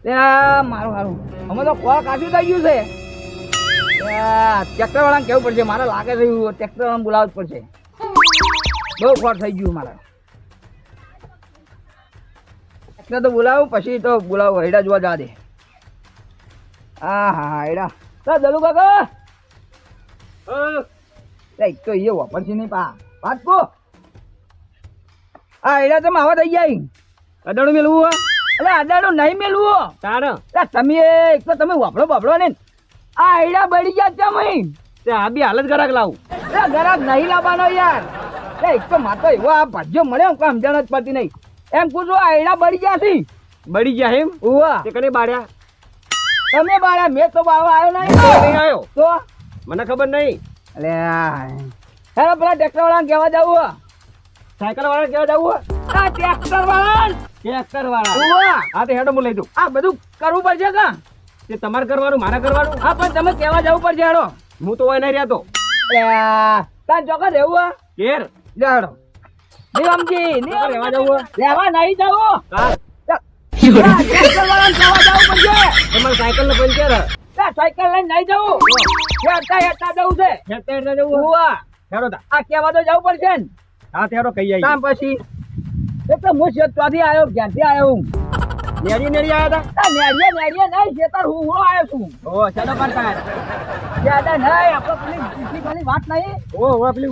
મારું સારું અમે તો કોલ કાઢી થઈ ગયું છે. ટ્રેક્ટર વાળાને કેવું પડશે, મારે લાગે છે ટ્રેક્ટર વાળાને બોલાવવું જ પડશે. બહુ ખોટ થઈ ગયું મારે. ટ્રેક્ટર તો બોલાવું, પછી તો બોલાવું. હેડા જોવા જા દે. હા હા હા હેડા દલુ કાકા એક તો એ વાપરશે નહીં પાટકો. હા હેડા તમે આવા થઈ જાય. અડાડું મેળવું એટલે અડાડું નહીં મેળવું તારે. તમે એક તો તમે વાપરો બાપડો ને આ હેડા બળી ગયા તમે આ બી હાલત ગરાક લાવું. ગરાક નહીં લાવવાનો યાર. એક તો માતો એવો આ ભાજ્યો મળ્યો સમજણ જ પડતી નહીં. એમ પૂછો આ હેડા બળી ગયા છે. બળી ગયા એમ? ઉવા તે કને બાળ્યા? તમે બાળ્યા, મેં તો બાળવા આવ્યો નહીં આવ્યો તો મને ખબર નહીં. અલે હેલો પેલા ટ્રેક્ટર વાળાને કહેવા જવું, સાયકલ વાળાને કહેવા જવું. આ ટ્રેક્ટર વાળા હા તો હેડો હું લઈ દઉં. આ બધું કરવું પડશે કા? તે તમારે કરવાનું મારે કરવાનું? હા પણ તમે કહેવા જવું પડશે. હેડો હું તો હોય નહીં રહેતો. તાર ચોક્કસ રહેવું ઘેર હેડો. નિયમજી રહેવા જવું, રહેવા નહીં જવું. ટ્રેક્ટર વાળાને કહેવા જવું પડશે. તમારે સાયકલ ને પંચર સાયકલ લઈને નહીં જવું. હેડતા હેડતા જવું છે. હેડતા હેડતા જવું હેડો. આ કહેવા તો જવું પડશે ને. હા તેડો કહી આવી. કામ પછી એટલે હું ત્યાંથી આવ્યો, ક્યાંથી આવ્યો હું નેડી આવ્યા હતા. નેડીએ નહીં શેતર હું આવ્યો છું. ઓ ચાલો કરતા જ્યાદા નહીં આપણે પેલી વાત નહીં. ઓ પેલી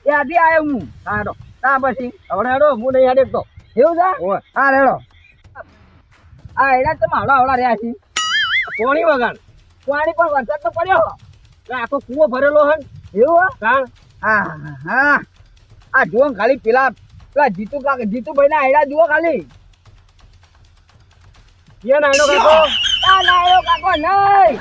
ત્યાંથી આવ્યો હું. હા હેડો. તા પછી હવે હેડો હું નહીં હેડે તો એવું છે. હા હેડો. હા હેડા તમે હવડા રહ્યા છીએ. પાણી વગર પાણી પણ વરસાદ તો પડ્યો. આખો કૂવો ભરેલો હોય એવું. હા હા આ જુઓ ખાલી પેલા જીતુભાઈ ના આયડા જુઓ ખાલી. કે નાયડો કાકો? આ નાયડો કાકો નહીં.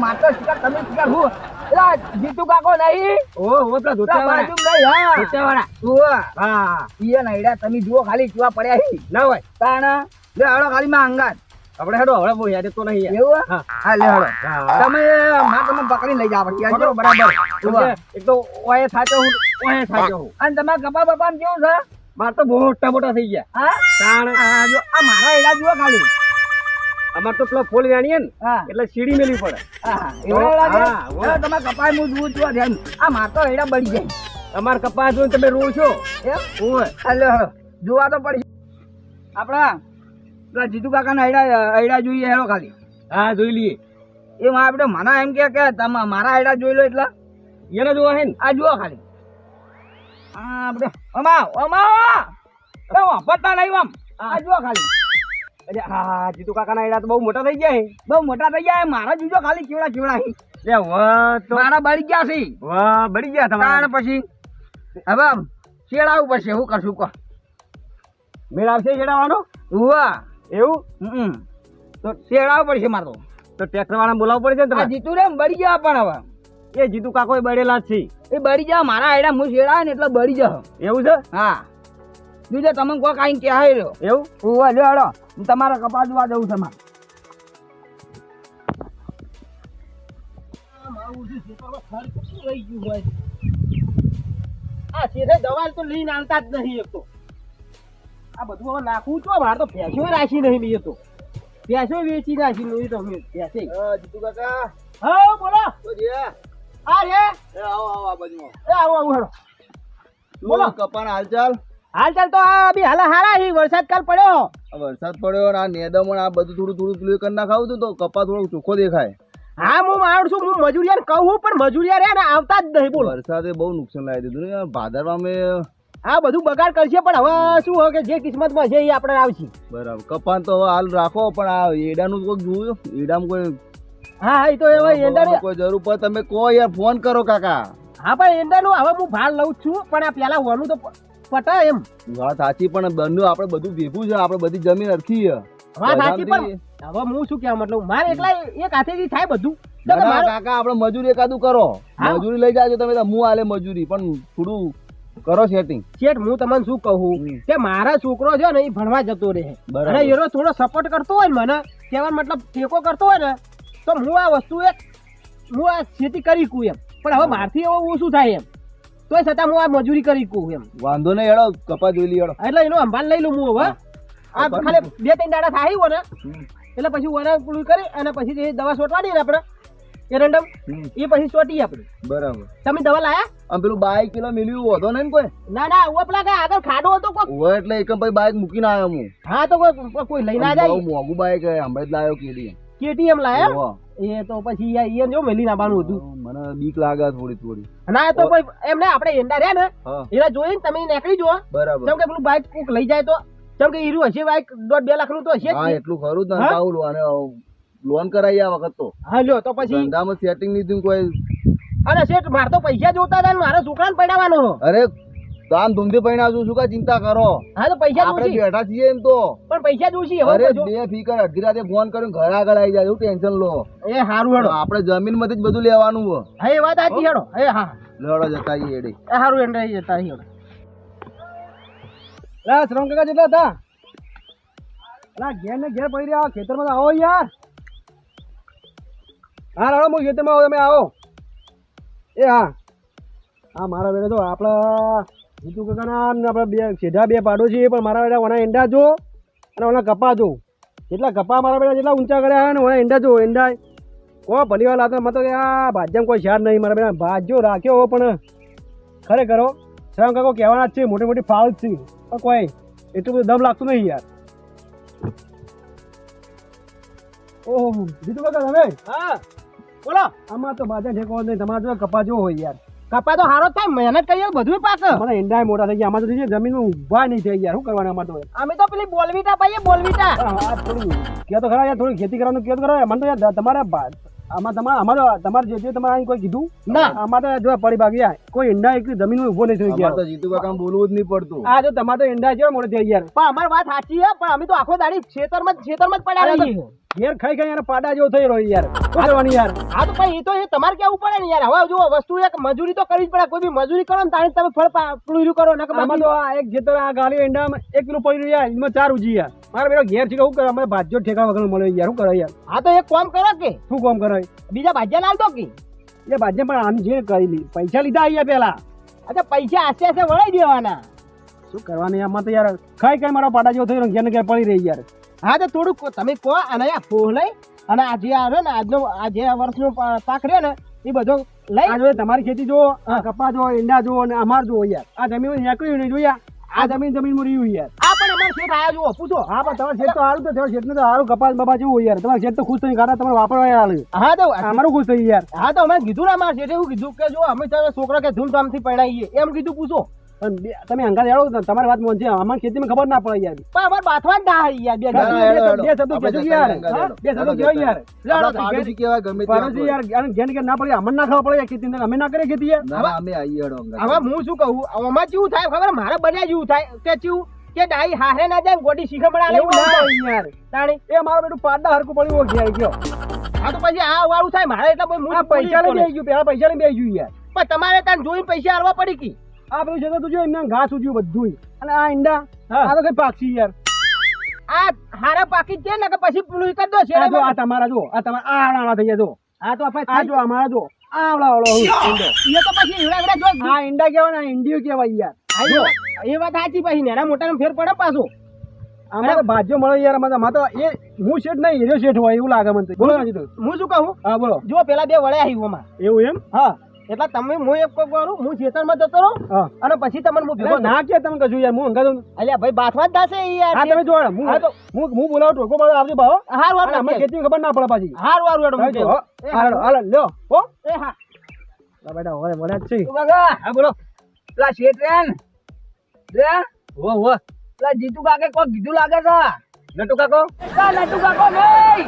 માત્ર શિકાર તમે શિકાર હું પેલા જીતુ કાકો નહીં. ઓ પેલા ધોતિયાવાળા નહીં. હા ધોતિયાવાળા. હા ઈ નાયડા તમે જુઓ ખાલી કેવા પડ્યા છે. ના હોય તાણા લે હાડો ખાલી માં અંગાત આપણે હેડો. હવે બહુ યાદ તો નહીં એવું. હા લે હેડો. તમે તમે પકડી લઈ જાવ બરાબર. એક તો ઓય થાચો હું ઓય થાચો હું. અને તમારા કપા બપા કેવું છે? માર તો મોટા મોટા થઈ ગયા. હા તાણ જો આ મારા એડા જુઓ ખાલી. અમાર તો પેલો ફૂલ વેણીએ ને એટલે સીડી મેલી પડે. હા એડા તમારા કપા હું જુઓ જોવા ધ્યાન. આ માર તો એડા બળી જાય. તમારા કપા જોઈને તમે રો છો એમ? ઓય હાલો જોવા તો પડશે. આપડા પેલા જીતુ કાકા ના આયડા જોઈએ હેડો ખાલી. હા જોઈ લઈએ. એ આપડે મને એમ કે તમે મારા આયડા જોઈ લો એટલે એને જોવા હે ને. આ જુઓ ખાલી. હા આપડે વાપરતા નહીં આમ. આ જુઓ ખાલી. અરે હા જીતુ કાકા ના આયડા તો બહુ મોટા થઈ ગયા. બહુ મોટા થઈ ગયા. મારા જોજો ખાલી કેવડા કેવડા મારા બળી ગયા છે. વાહ બળી ગયા તમારા. પછી હવે શેડાવું પડશે. શું કરશું કહો? મેળ આવશે શેડાવાનો? વાહ એવું. તો શેડાવું પડશે મારે તો ટ્રેક્ટર વાળા બોલાવવું પડશે ને. જીતુ રે બળી ગયા પણ હવે એ જીતુ કાકો એ બળેલા જ છે. એ બળી જા મારા આયડા હું શેડાય ને એટલે બળી જા. એવું છે? હા બીજો તમે કોઈ કાંઈ ક્યાં રહ્યો એવું? ઓવા લ્યો હેડો તમારા કપા જોવા જવું છે મારે. આ શેઠે દવા તો લઈને આવતા જ નહીં. એક તો આ બધું હવે નાખવું છો. મારે તો ભેંસો રાખી નહીં. મેં તો ભેંસો વેચી નાખી નહીં. તો ભેંસે જીતુ કાકા. હા બોલો. આ રે આવો આ બાજુમાં. આવો હેડો બોલો. કપાના હાલચાલ તો આ બી હાલા હારા હી. વરસાદ કાલ પડ્યો. વરસાદ પડ્યો આ નેદમણ આ બધું થોડું પેલું કરી નાખાવું તો કપા થોડો ચોખ્ખો દેખાય. હા હું મારું છું. હું મજૂરિયાને કહું પણ મજૂરિયા રે ને આવતા જ નહીં. બોલો વરસાદે બહુ નુકસાન લાવી દીધું ને ભાદરવામાં. આ બધું બગાડ કરશે પણ હવે શું હોય કે જે કિસ્મતમાં છે એ આપણે આવશે. બરાબર. કપાન તો હવે હાલ રાખો પણ આ એડાનું કોઈ જોયું? એડામાં કોઈ? હા એ તો હવે એંડાનું કોઈ જરૂર પડે તમે કહો યાર. ફોન કરો કાકા. હા પણ એંડાનું હવે હું ભાર લઉં છું પણ આ પેલા હોવાનું તો પટા એમ. વાત સાચી પણ બંને આપણે બધું ભેગું છે. આપણે બધી જમીન અરખી છે. વાત સાચી પણ હવે હું શું કહેવા મતલબ મારે એકલા એક હાથેથી થાય બધું. કાકા આપણે મજૂરી એકાદું કરો. મજૂરી લઈ જાજો તમે. હું આલે મજૂરી પણ થોડું કરો સેટિંગ. શેઠ હું તમને શું કહું કે મારા છોકરો છે ને એ ભણવા જતો રહે અને એનો થોડો સપોર્ટ કરતો હોય ને મને કહેવાનો મતલબ ટેકો કરતો હોય ને તો હું આ વસ્તુ હું આ ખેતી કરી કું એમ. પણ હવે મારથી એવું ઓછું થાય એમ તોય છતાં હું આ મજૂરી કરી કું એમ. વાંધો નહીં હેડો કપા જોઈ લી હેડો. એટલે એનો સંભાળ લઈ લઉં હું હવે. આ ખાલી 2-3 દાડા થાય હોય ને એટલે પછી વરા પૂરું કરી અને પછી જે દવા છોટવાની ને આપણે એરંડમ એ પછી છોટી આપણે. બરાબર. તમે દવા લાયા? આમ પેલું બાઈક પેલા મેલ્યું હતો ને કોઈ? ના ના, ઓ પેલા કઈ આગળ ખાડો હતો કોઈ. ઓ એટલે એક ભાઈ બાઈક મૂકીને આવ્યો હું. હા તો કોઈ લઈને આ જાય. મોગું બાઈક હમણાં જ લાયો કેટીએમ લાયા? એ તો પછી યાર જો મેલીને આવવાનું હતું. મને બીક લાગે થોડી. ના તો કોઈ એમ ને આપણે એંડા રહ્યા ને એના જોઈને તમે નીકળી જો. બરાબર. કેમ કે પેલું બાઈક કોક લઈ જાય તો કેમ કે હીરું હશે બાઈક 1.5-2 લાખ નું તો હશે. હા એટલું ખરું જ ને. પાઉલ અને લોન કરાવી આ વખત તો. હા લ્યો તો પછી ધંધામાં સેટિંગ લીધું કોઈ. અરે શેઠ માર તો પૈસા જોતા હતા ને મારા છોકરાને પડાવવાનો. અરે દામ ધૂમથી પડાવજો, શું કા ચિંતા કરો? હા તો પૈસા આપણે બેઠા છીએ એમ તો. પણ પૈસા જોશી હવે. અરે બે ફીકર અડધી રાતે ફોન કર્યો ઘર આગળ આવી જાય, એવું ટેન્શન લો. એ હારું હેડો, આપણે જમીન માંથી જ બધું લેવાનું હોય. હા એ વાત સાચી હેડો. એ હા લેડો જતા આવીએ એડી. એ હારું એન્ડ આવી જતા આવીએ. લા શ્રમ કાકા જેટલા હતા લા ઘેર ને ઘેર પડી રહ્યા ખેતરમાં આવો યાર. હા રાડો હું ખેતરમાં આવો, તમે આવો. એ હા હા મારા બેટા તો આપણા જીતુ કાકાના આપણે બે સીધા બે પાડો છીએ, પણ મારા બેટા ઓના એંડા જો અને ઓના કપા જો. જેટલા કપા મારા બેટા જેટલા ઊંચા કર્યા છે ને ઓના એંડા જો. એંડા કો ભલી વાર લાતો મત કે આ ભાજ્યામાં કોઈ શાર નહીં. મારા બેટા ભાજ્યો રાખ્યો પણ ખરેખર શ્રમ કાકો કહેવાના જ છે, મોટી મોટી ફાળ જ છે, પણ કોઈ એટલું બધું દમ લાગતું નહીં યાર. ઓહો જીતુ કાકા તમે? હા બોલો. આમાં તો બાજા ઠેકો નહીં, તમારે જો કપા જો હોય યાર. કપા તો સારો થાય, મહેનત કરીએ બધું પાક. મને ઈંડા મોટા થઈ ગયા, આમાં તો જમીનમાં ઊભા નહીં થઈ યાર. શું કરવાનું આમાં તો? અમે તો પેલી બોલવીટા પાઈએ, બોલવીટા. થોડું કે તો ખરા યાર, થોડી ખેતી કરવાનું કે તો ખરા. મને તો યાર તમારા આમાં તમારે જે તમારે કોઈ કીધું ના, આમાં તો જો પડી ભાગી કોઈ ઈંડા એક જમીનમાં ઉભો નહીં થઈ ગયા. તો જીતુ કાકા બોલવું જ નહીં પડતું. હા જો તમારે તો ઈંડા જેવા મોડે થઈ યાર. પણ અમારી વાત સાચી છે, પણ અમે તો આખો દાડી ખેતરમાં જ પડ્યા રહીએ. ઘેર ખાઈ યાર પાડા જેવો થઈ રહ્યો યાર. શું કરવાની યાર? હા તો ભાઈ એ તો તમારે કેવું પડે ને યાર. હવે જો વસ્તુ એક મજૂરી તો કરવી જ પડે. કોઈ બી મજૂરી કરો ને તાણી તમે ફળ પૂરું કરો ને. આમાં તો એક ખેતર આ ગાલી ઈંડામાં 1 કિલો પડી રહ્યું યાર, એમાં 4 ઉજી યાર. મારા બેટો ઘેર છે શું કરે? અમે ભાજ્યો ઠેકા વગર મળે યાર. શું કરે યાર? હા તો એક કામ કરો કે શું કામ કરે? બીજા ભાજ્યા લાવ દો કે. એ ભાજ્યા પણ આમ જે કરી પૈસા લીધા અહીંયા પેલા. અચ્છા પૈસા આસ્તે આસ્તે વળાઈ દેવાના. શું કરવાનું આમાં તો યાર? ખાઈ મારા પાડા જેવો થઈ રહ્યો, ઘેર ને ઘેર પડી રહી યાર. હા તો થોડુંક તમે કહો અને આ ફોહ લઈ અને આ જે આવે ને આજનો આ જે વર્ષનો પાક રહ્યો ને એ બધો લઈ આજે તમારી ખેતી જો, કપા જો, ઈંડા જો અને અમાર જો યાર. આ જમીન નીકળ્યું નહીં જોયા, આ જમીનમાં રહ્યું યાર. આ પણ અમારે શેઠ આયા જુઓ પૂછો. હા પણ તમારે શેઠ તો સારું તો શેઠ ને તો સારું કપાસ બાપા જેવું યાર. તમારે શેઠ તો ખુશ થઈ ખાતા તમારે વાપરવા આવ્યું. હા તો અમારું ખુશ થઈ યાર. હા તો અમે કીધું ને અમારે શેઠે એવું કીધું કે જો અમે છોકરા કે ધૂમધામથી પરણાવીએ એમ કીધું. પૂછો તમે અંગાત હેડો, તમારી વાત મોન છે. અમારી ખેતીમાં ખબર ના પડે યાર. પણ અમારે બાથવા જ ના યાર. બે શબ્દો કહેજો યાર. બે શબ્દો કહેવાય યાર. પાડોશી કહેવાય ગમે પાડોશી યાર. અને ઘેર ઘેર ના પડે, અમને ના ખબર પડે ખેતી. અમે ના કરીએ ખેતી યાર. અમે આવીએ હેડો. હવે હું શું કહું, આમાં કેવું થાય ખબર? મારે બન્યા જેવું થાય કે ચેવું કે ડાઈ હારે ના જાય ગોડી શીખમડા લે યાર. તાણી એ મારો બેટું પાડા હરકું પડ્યું ઘેર ગયો. હા તો પછી આ વાળું થાય મારે. એટલે પૈસા લઈ આવી ગયું, પેલા પૈસા લઈ આવી ગયું યાર. પણ તમારે ત્યાં જોઈને પૈસા હાલવા પડી કી. આ પેલું છે તું જો એમને ઘાસ ઉજ્યું બધું. અને આ ઈંડા આ તો કઈ પાક્ષી યાર. આ હારા પાકી છે ને કે પછી પેલું કરી દો છે. આ તમારા જો, આ તમારા આવડા થઈ જાય. આ તો આપણે આ જો અમારા જો આવડા એ તો પછી એવડા જો આ ઈંડા કેવાય ને ઈંડીઓ કેવાય યાર. એ વાત સાચી. પછી નેના મોટા ફેર પડે પાછો. અમારે ભાજ્યો મળે યાર. અમારે તો એ હું શેઠ નહીં, એનો શેઠ હોય એવું લાગે મને. બોલો હું શું કહું? હા બોલો. જો પેલા બે વળે આવી ઓમાં એવું એમ? હા એટલે તમે હું એક કરું, હું ખેતરમાં જતો રહું અને પછી તમને હું ભેગો ના કે તમે કશું યાર. હું અંગા અલ્યા ભાઈ બાથવા જ દાસે યાર. હા તમે જોડે હું બોલાવો ટોકો બોલાવો આવજો ભાવ. હારું હારું અમે ખેતી ખબર ના પડે પાછી. હારું હારું હેડો. હાલો હાલો લ્યો હો. એ હા બેટા હવે બોલે જ છે. હા બોલો. પેલા શેઠ રે હો હો પેલા જીતુ કાકે કોઈ કીધું લાગે છે. નટુ કાકો? નટુ કાકો નહીં.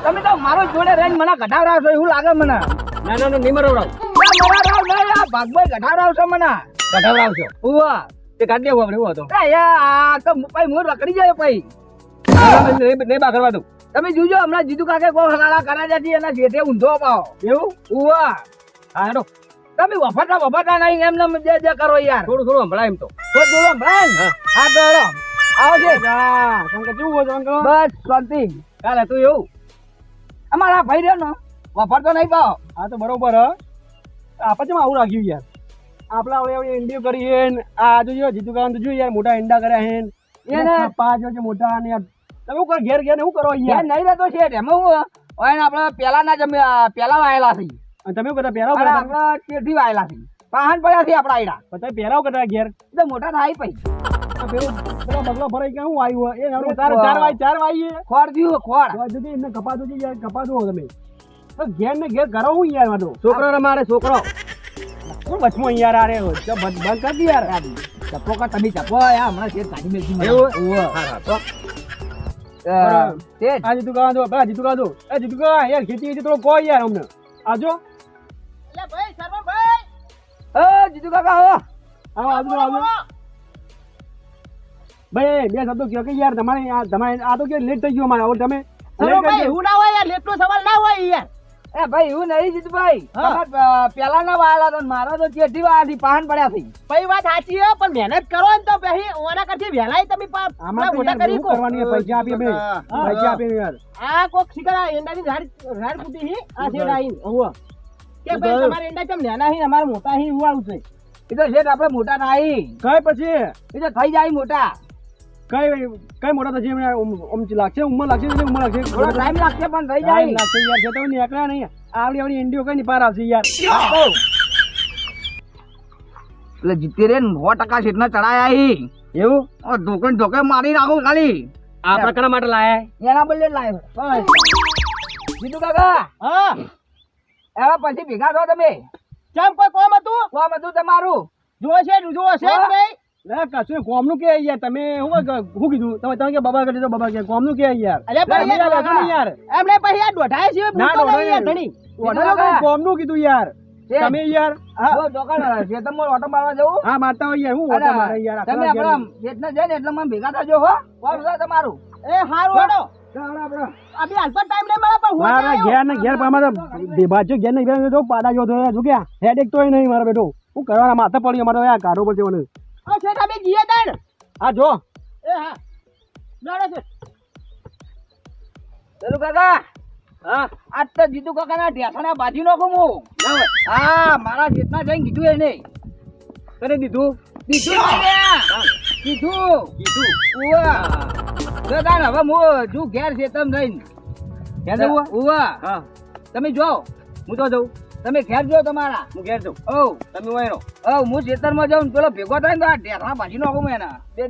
તમે તો મારો જોડે રહીને મને ઘટાવરા છો એવું લાગે મને. ના ના નહીં મરવડાવ. ભાગભાઈ ઘટાવરાવશો મને. ઘટાવરાવશો? ઉવા તે કાઢ દેવું આપણે એવું હતો. આ તો ભાઈ મોર રખડી જાય ભાઈ. નહીં બા કરવા દઉં. તમે જોજો હમણાં જીતુ કાકે કોઈ હલાલા કરાવ્યા છે એના જેઠે ઊંધો પાવો એવું. ઉવા હા હેડો. તમે વફાટા નહીં એમને જે કરો યાર. થોડું થોડું સંભળાય એમ તો. થોડું સંભળાય. હા તો હેડો આવો છે. શંકર કેવું હોય શંકર? બસ શાંતિ. કાલે તું એવું અમારા ભાઈ રહ્યો ને વફાટ તો નહીં પાવ. હા તો બરોબર હ. આપણે આવું રાખ્યું યાર. આપડા હવે ઈંડીઓ કરી હે. આ જોજો જીતુ કાકા જોયું યાર મોટા ઈંડા કર્યા હે. એને પાંચ વાગે મોટા અને યાર તમે શું કરો ઘેર ઘેર શું કરો ઘેર યાર નહીં રહેતો છે એમાં હું ઓય આપણે પેલાના પેલા વાયેલા છે અને તમે બધા પહેરાવ અને કરતા આપણે ચેઠી વાયેલા છે પાહન પડ્યા છે આપણા આયડા બધા પહેરાવ કરતા ઘેર તો મોટા થાય પઈ પેલો બગલો ભરાઈ કે હું આવ્યું એ હવે ચાર વાગીએ ખોર દીધું ખોર જોજે એમને કપાતું છે યાર કપાતું તમે તો ઘેર ને ઘેર કરો હું યાર વાતો છોકરો રમાડે છોકરો કોણ વચમાં યાર આરે બંધ કરી દી યાર ચપ્પો કા તમે ચપ્પો આ હમણાં શેર કાઢી મેલતી મને શેઠ આ જીતુ કા દો બા જીતુ કા દો એ જીતુ કા યાર ખેતી થોડો કોઈ યાર અમને આજો એટલે ભાઈ શર્મા ભાઈ જીતુ કાકા આવો આવો ભાઈ બે શબ્દો કહો કે યાર તમારે આ તો કે લેટ થઈ ગયો અમારે હવે તમે શર્મા ભાઈ એવું ના હોય યાર લેટનો સવાલ ના હોય યાર એ ભાઈ એવું નહીં જીતુભાઈ હા. પેલા ના વાયેલા તો મારા તો ચેઠી વાયા પાહન પડ્યા છે ભાઈ વાત સાચી છે પણ મહેનત કરો ને તો પછી ઓના કરતી વહેલાય તમે આમાં તો મોટા યાર કરી બહુ કરવાની છે, પૈસા આપીએ બે પૈસા આપીએ યાર આ કોક શીખરા એંડાની ઝાડ ફૂટી હી આ શેડ આઈન ઓવા કે ભાઈ તમારે એંડા કેમ નાના હી અમારે મોટા હી એવું આવું છે એ તો શેઠ આપણે મોટા નહીં કઈ પછી એ તો થઈ જાય મોટા કઈ મોટા થશે ઓમ લાગશે ઉંમર લાગશે ઉંમર લાગશે થોડો ટાઈમ લાગશે પણ થઈ ટાઈમ જાય લાગશે યાર જે તમે નીકળ્યા નહીં આવડી ઇન્ડિયો કઈ ની પાર આવશે યાર એટલે જીતી રે 100% શેઠના ચડાયા હી એવું ધોકે મારી નાખો ખાલી આપણા કના માટે લાયા એના બદલે લાવ્યો જીતુ કાકા હા એવા પછી ભેગા થો તમે ચમ કોઈ કોમ હતું કોમ હતું તમારું જો છે ભાઈ ના કશું કોમનું કે યાર તમે શું કીધું તમે કે બાબા કરી દો બાબા કે કોમનું કે યાર અરે ભાઈ યાર એમને પછી આ દોઢાય છે ના, ભૂતો દોઢાય નહીં યાર નહીં. ધણી કોમનું કીધું યાર તમે યાર જો દુકાન ખેતરમાં ઓટો મારવા જવું હા મારતા હોય યાર હું ઓટો મારે યાર તમે આપણા ખેતના જાય ને એટલે મને ભેગા થજો હો કોમ છે તમારું એ હારું હેડો અભી હાલ પર ટાઈમ નહીં મળે પણ હું મારા ઘેર ને ઘેર પામાં તો બેબાજો ઘેર ને ઘેર તો પાડા જો તો જો કે હેડેક તો નહીં મારા બેટો હું કરવાના માથે પડી અમારે આ કારો પર જવાનું આ છે તમે જીએ તાણ હા જો એ હા લડો છે ચલો કાકા હા આજ તો જીતુ કાકાના ઢેસણા બાજી નાખું હું હા મારા જેટલા જઈને કીધું એને કરી દીધું કીધું ઉવા તો તાણ હવે હું જો ઘેર છે તમ જઈને ઘેર જવું ઉવા હા તમે જો હું તો જઉં તમે ઘેર જો તમારા હું ઘેર જઉં ઓ તમે વાયરો હું ખેતરમાં જાઉં ને પેલો ભેગો થાય ને તો આ ઢેસણા બાજી નાખું મેં એના દે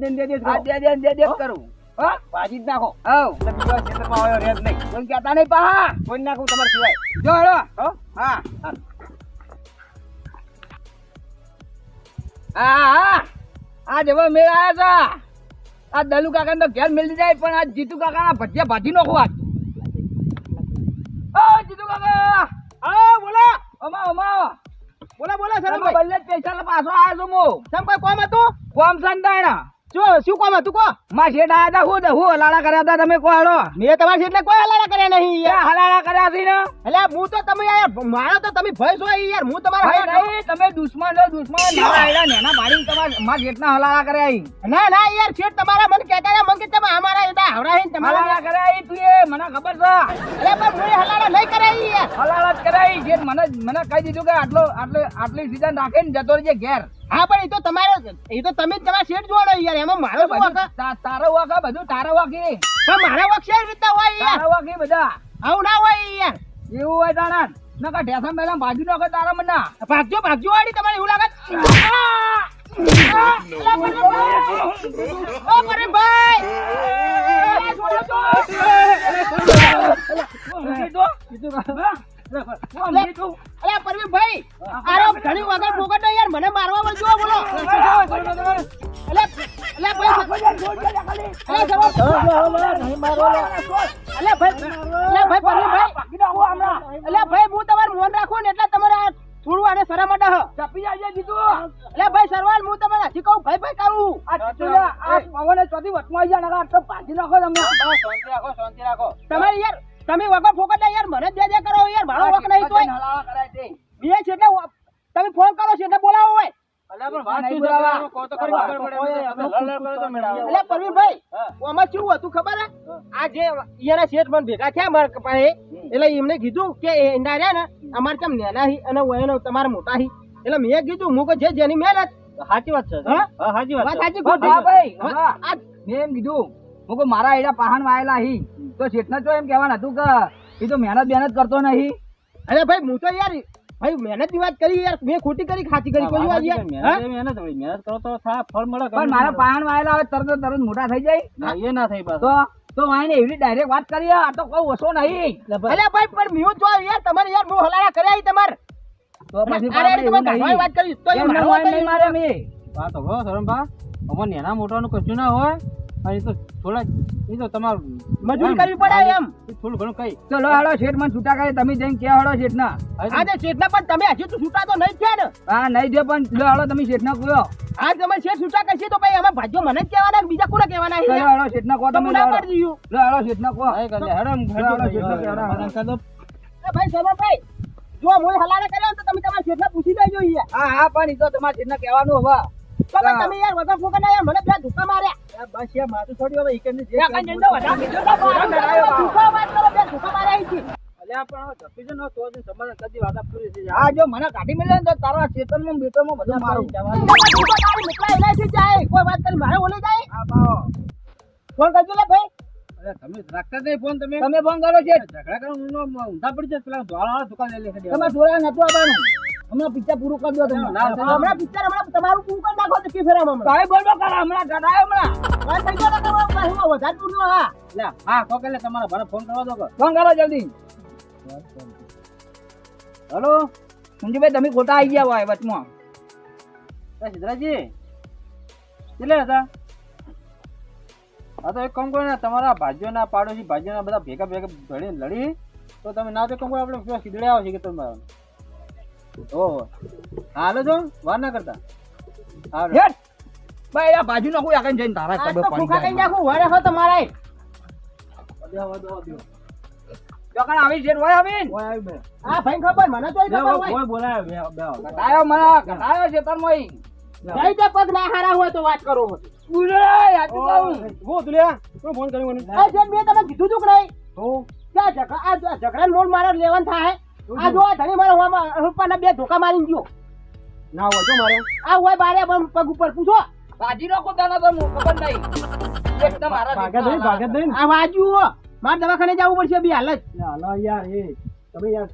આ દે કરું હા ભાજી જ નાખો હવ એટલે બીજો ક્ષેત્રમાં આવ્યો રેત નહીં કોઈ કહેતા નહીં પા કોઈ નાખું તમારે સિવાય જો હેડો હો હા હા આ જેવો મેળ આવ્યા હતા આ દલુ કાકા તો ઘેર મેળવી જાય પણ આ જીતુ કાકા ભજીયા ભાજી નાખો આજ જીતુ કાકા હા બોલો અમા બોલો સર તમે બલ્લે જ પૈસા પાછો આવ્યો છું હું સમ કોઈ કોમ હતું કોમ સંતાણા શું કોમ હતું કો માં શેઠ આવ્યા હતા હું હલાડા કર્યા હતા તમે કહો હેડો મેં તમારી એટલે કોઈ હલાડા કર્યા નહીં યાર હલાડા કર્યા છે ને એટલે હું તો તમે યાર મારો તો તમે ભય છો યાર હું તમારા ભાઈ નહીં તમે દુશ્મન છો દુશ્મન મારા આયડા નેના પાડીને તમારા માં જેટના હલાડા કર્યા ઈ ના યાર શેઠ તમારા મને કહેતા હતા મને કે તમે અમારા એડા આવરાહીને તમારા હલાડા કર્યા ઈ તું એ મને ખબર છે એટલે પણ હું હલાડા નહીં કર્યા યાર હલાડા જ કર્યા ઈ જેઠ મને કહી દીધું કે આટલી સીઝન રાખીને જતો રહેજે ઘેર હા પણ એ તો તમારે એ તો તમે જ તમારા શેઠ જોડો યાર એમાં મારો શું વાંક? તારો વાકા બધું તારો વાકી પણ મારા વાંક શેર રીતના હોય યાર તારો વાકી બધા આવું ના હોય યાર એવું હોય તારા નકા ઢેસા મેલા બાજુ નો તારા મના ભાગજો વાળી તમારે એવું લાગે ઓ પરવીનભાઈ! અલ્યા પરવીનભાઈ, આરો ઘણી વગર ફોકટ નહીં યાર, મને મારવા વળજો બોલો. અલ્યા ભાઈ હું તમારું મોન રાખું ને એટલે તમારે થોડું આને શરમ અડા હ ચપી જાય જીતું એટલે ભાઈ સરવાલ હું તમને હજી કહું ભાઈ કહું આ જીતુલા આ પવને ચોથી વટમાં આવી જાય નકા તો ભાજી નાખો તમે શાંતિ રાખો તમારે યાર તમે વગર ફોકટ યાર મને દે કરો યાર મારો વક નહીં તો હલાવા કરાય તે બે છે એટલે તમે ફોન કરો છો એટલે બોલાવો હોય અલ્યા પણ વાત શું બોલાવા કો તો ખરી ખબર પડે અમે લડ કરો તો મેળાવો એટલે પરવીનભાઈ આમાં શું હતું ખબર હે આ જે ઈયાના શેઠ મને ભેગા થયા માર પાસે એટલે એમને કીધું કે એંડા રહ્યા ને અમાર કેમ નેના હી અને ઓયનો તમારે મોટા હી એટલે મેં કીધું હું કે જે જેની મહેનત સાચી વાત છે હા હા સાચી વાત વાત સાચી હા ભાઈ આ મેં એમ કીધું હું કહું મારા એડા પહાણ વાયેલા હી તો શેઠને તો એમ કહેવાનું હતું કે એ તો મહેનત કરતો નહીં. અરે ભાઈ હું તો યાર ભાઈ મહેનત ની વાત કરી યાર, મેં ખોટી કરી ખાતી કરી કોઈ વાત યાર. મહેનત કરો તો ફળ મળે. પણ મારા પહાણ વાયેલા હવે તરત મોટા થઈ જાય એ ના થઈ પાછું. તો વાયને એવી ડાયરેક્ટ વાત કરી આ તો કોઈ ઓછો નહીં. અરે ભાઈ પણ મ્યુ જો યાર તમારે યાર હું હલારા કર્યા તમાર તો પછી અરે તમે ગાઢવાઈ વાત કરી તો એ મારો વાત નહીં મારે મે વાત હો ધરમભા, અમને એના મોટાનું કશું ના હોય. એ તો થોડા એ તો તમારું મજૂરી કરવી પડે એમ. થોડું ઘણું કઈ. ચલો હાલો શેઠ મને છૂટા કરી તમે જઈને કે હાલો શેઠ ના. આજે શેઠના પણ તમે હજી તો છૂટા તો નહીં થયા ને. હા નહીં દે પણ લો હાલો તમે શેઠ ના કયો. આજ તમે શેઠ છૂટા કરશે તો ભાઈ અમે ભાજ્યો મને જ કહેવાના બીજા કોને કહેવાના ચલો છે? હાલો શેઠ ના કહો તો તમે હું ના પાડી દઉં. લો હાલો શેઠ ના કહો. હેડો એ ભાઈ સોમાભાઈ જો હું હલારા કર્યો તો તમે તમારા શેઠને પૂછી દેજો યાર. હા હા પણ ઈ તો તમારે શેઠ ને કહેવાનું હવે. તો ભાઈ તમે યાર વગર ફોકટ ના યાર મને પેલા ધોકા માર્યા. બસ યાર માથું છોડ્યું હવે ઈકન યાર કાંઈ જઈને તો વધારે બીજો તો ધોકા વાત કરો બે ધોકા માર્યા છે. અલ્યા પણ જપી જ ન તો જ સમાધાન કદી વાતા પૂરી થઈ જાય. હા જો મને કાઢી મળે ને તો તારા ખેતરમાં બેતરમાં બધું મારું. નીકળા એનાથી જાય કોઈ વાત કરી મારે ઓલે જાય. હા બાવો. ફોન કરજો લે ભાઈ. અરે તમે રાખતા નહીં ફોન તમે તમે ફોન કરો શેઠ. ઝઘડા કરો ઊંધા પડી જાય પેલા ધોળા દુકાન લઈ લે. તમારે જોડા નતું આવવાનું. હમણાં પિક્ચર પૂરું કરી દો તમે. હમણાં પિક્ચર હમણાં તમારું પૂરું કરી નાખો તો કે ફેરામાં હમણાં. કાંઈ બોલબો કરો હમણાં ગડાયો હમણાં. વાત થઈ ગયો ને તમારું કાંઈ હું વધારે દૂર નો હા. લે હા તો કે તમારા ભાને ફોન કરવા દો. ફોન કરો જલ્દી. હેલો મંજુભાઈ તમે ખોટા આવી ગયા હોય વચમાં. સિદ્ધરાજી કેટલે હતા? હા તો એક કામ કરો ને તમારા ભાજ્યોના પાડોશી ભાજ્યોના બધા ભેગા ભેગા લડી તો તમે ના તો કામ કરો આપણે સીધડે આવો છે કે તમારા. ઓહો હાલો છો વાર ના કરતા. હાલો હેટ ભાઈ આ બાજુ નો કોઈ આગળ જઈને તારા આ ખબર તો પડી ફૂંકા કઈ જાય. નાખું વડે હો તમારે. જોકણ આવી છે ઓય આવીન. આ ભાઈ ખબર મને તો ખબર હોય. ગડાયો મને ગડાયો છે તરમોઈ. જઈ તે પગ ના હારા હોય તો વાત કરો. બુરે આટલું કહું. વો તુલ્યા કોણ ફોન કર્યો મને? આ જેમ મેં તમને કીધું તું કે નહીં તો ત્યાં ઝઘડાનો મોડ મારે લેવાનું થાય. આ જો આ ધણી મારા રૂપાના બે ધોકા મારી ગયો. ના હોય તો મારે આ હોય બારે પગ ઉપર પૂછો. બાજી નો કોતાના તો ખબર નહીં. એક તમારા ભાગત નહીં. આ વાજુ મારે દવાખાને જવું પડશે બી હાલ જ. હાલો યાર એ તમે યાર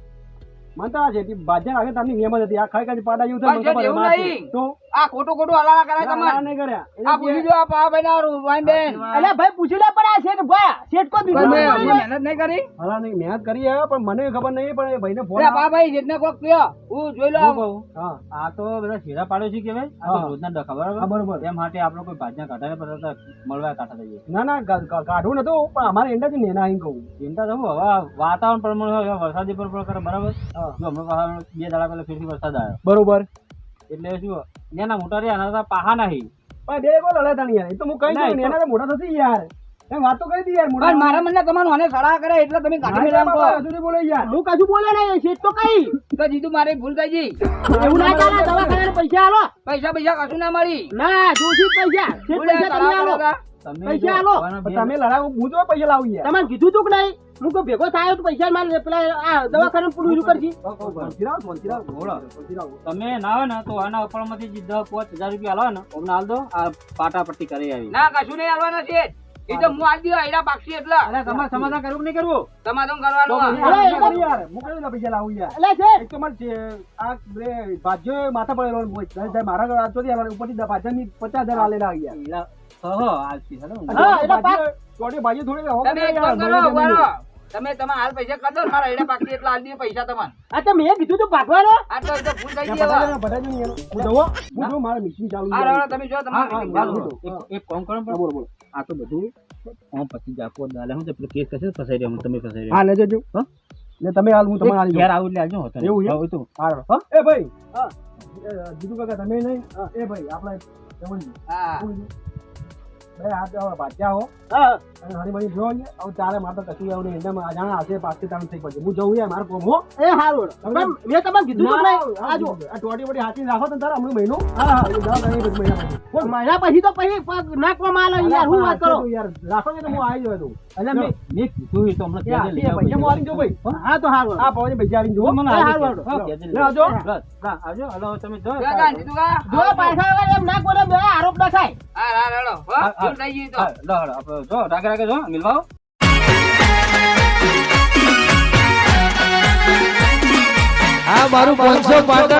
માનતા છે બાજ્યા રાખે તમને નિયમ જ હતી. આ ખાઈ ખાઈ પાડા જેવું પણ છે એવું નહીં. તો આ ખોટું હલાલા કરાય તમારે. નહીં કર્યા આ પૂછી જો આ પા ભાઈ વાઈન બેન. અલ્યા ભાઈ પૂછી લે પણ આ શેઠ ભાઈ શેઠ કો બીજો તમે બોલે છે. મહેનત નહીં કરી. હલા નહીં મહેનત કરી હે પણ મને ખબર નહીં પણ એ ભાઈને ફોન અરે પા ભાઈ જેટને કોક કયો હું જોઈ લો. હા આ તો બધા શેરા પાડોશી કહેવાય. આ તો રોજના ડખા બરાબર. એમ માટે આપણે કોઈ ભાજના કાઢાને પડતા મળવા કાઢા થઈએ. ના ના કાઢવું નતું પણ અમારે એંડા નેના અહીં કહું એંડા તો હવે વાતાવરણ પ્રમાણે વરસાદી પર કરે બરાબર. જો હમણાં 2 દાડા પહેલા ફરીથી વરસાદ આવ્યો બરોબર. એટલે શું નેના મોટા રહ્યા એના પાહા નહીં પણ બે કોલ હલાતા નહીં યાર. એ તો હું કઈ નહીં નેના તો મોટા થતી યાર. એમ વાત તો કરી દી યાર મોટા. પણ મારા મને તમારું આને સડા કરે એટલે તમે કાઢી મેળામ કહો. હજુ બોલે યાર હું કશું બોલે નહીં શેઠ તો કઈ તો જીતું મારી ભૂલ થઈ ગઈ. એવું ના ચાલે. દવાખાને પૈસા આલો. પૈસા કશું ના મળી. ના જોશી પૈસા શેઠ પૈસા તમે આલો. પૈસા આલો. તમે લડાવો હું તો પૈસા લાવું યાર. તમારે કીધું તું કે નહીં હું કોઈ ભેગો થાય તો પૈસા મારે પેલા આ દવાખાને પૂરું કરજી. તમે ના આવે ને તો આના ઉપરમાંથી 10,000-5,000 રૂપિયા આલો ને અમને હાલ દો. આ પાટા પટ્ટી કરી આવી. ના કશું નહીં આવવાના છે. એ તો હું આજ દીધો આયડા પાક્ષી એટલે. અરે તમારે સમાધાન કરવું કે નહીં કરવું? સમાધાન કરવાનું. યાર હું કઈ પૈસા લાવું યાર. એટલે છે એક તો મારે આ બે ભાજ્યો માથા પડેલો મારા ઉપરથી 50,000 આલેલા યાર. હા એટલે પાક થોડી ભાજી થોડી તમે એક કામ કરો ઉભારો. તમે તમારા હાલ પૈસા કરી દો ને મારા આયડા પાક્ષી એટલે હાલ દીધો પૈસા તમારે. આ તો મેં કીધું તું પાકવાનો. આ તો ભૂલ થઈ ગઈ હવે. મારે મિશીન ચાલુ હા રાવ તમે જો તમારે એક કામ કરો બોલો આ તો બધું પછી જાપો દાલે હું પેલો કેસ કશે ફસાઈ રહ્યો તમે ફસાઈ રહ્યો. હા લેજો જો ને તમે હાલ હું તમારે ઘેર આવું એટલે આવજો હોતા એવું હોય તો હા એ ભાઈ હા જીતુ કાકા તમે નહીં એ ભાઈ આપણે હા ભાઈ આ તો ભાજ્યા હો હા હણી જો હવે ચાલે મારે તો કશું એવું નહીં એકદમ અજાણા હશે પાછી તાણ થઈ પડશે હું જઉં યાર મારે કોમ હો એ હારું મેં તમને કીધું તો નહીં આ જો આ ટોટી બોટી હાથી રાખો તો તારે હમણાં મહિનો હા મહિના પછી તો પછી નાખવામાં આવે યાર હું વાત કરો યાર રાખો ને તો હું આવી ગયો તું એટલે મેં કીધું તો હમણાં પૈસા હું આલી જો ભાઈ હા તો હારું આ પવન પૈસા આલી જો મને હારું આવજો આવજો હલો તમે જો કાકા જીતુ કાકા જો પૈસા વગર એમ ના કોને બે આરોપ ના થાય હા રેડો હો જો થઈ ગઈ તો જો રાગે રાગે જો મિલવાઓ આ મારું 500 પાટણ